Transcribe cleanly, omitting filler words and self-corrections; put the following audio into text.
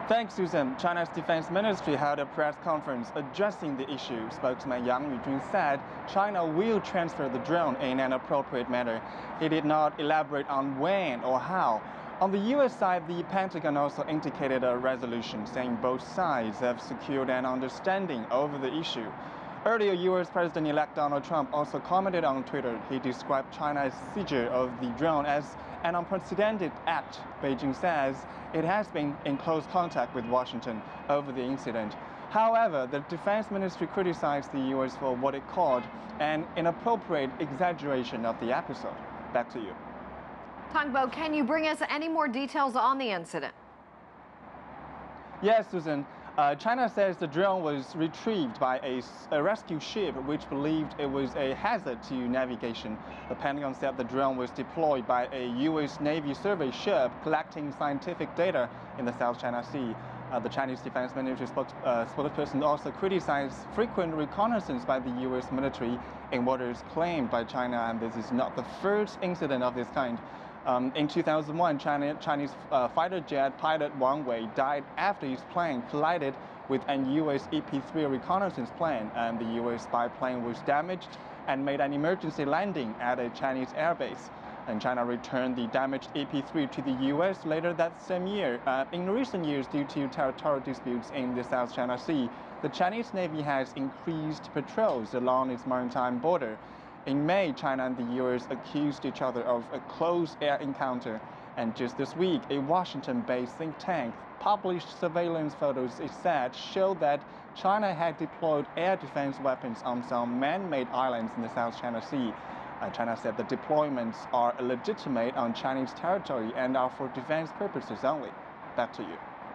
Thanks, Susan. China's defense ministry held a press conference addressing the issue. Spokesman Yang Yujun said China will transfer the drone in an appropriate manner. He did not elaborate on when or how. On the U.S. side, the Pentagon also indicated a resolution saying both sides have secured an understanding over the issue. Earlier, U.S. President-elect Donald Trump also commented on Twitter. He described China's seizure of the drone as an unprecedented act. Beijing says it has been in close contact with Washington over the incident. However, the defense ministry criticized the U.S. for what it called an inappropriate exaggeration of the episode. Back to you. Tang, can you bring us any more details on the incident? Yes, Susan. China says the drone was retrieved by a rescue ship which believed it was a hazard to navigation. The Pentagon said the drone was deployed by a U.S. Navy survey ship collecting scientific data in the South China Sea. The Chinese Defense Ministry spokesperson also criticized frequent reconnaissance by the U.S. military in waters claimed by China, and this is not the first incident of this kind. In 2001, Chinese fighter jet pilot Wang Wei died after his plane collided with an U.S. EP-3 reconnaissance plane, and the U.S. spy plane was damaged and made an emergency landing at a Chinese airbase. And China returned the damaged EP-3 to the U.S. later that same year. In recent years, due to territorial disputes in the South China Sea, the Chinese Navy has increased patrols along its maritime border. In May, China and the U.S. accused each other of a close air encounter. And just this week, a Washington-based think tank published surveillance photos it said showed that China had deployed air defense weapons on some man-made islands in the South China Sea. China said the deployments are legitimate on Chinese territory and are for defense purposes only. Back to you.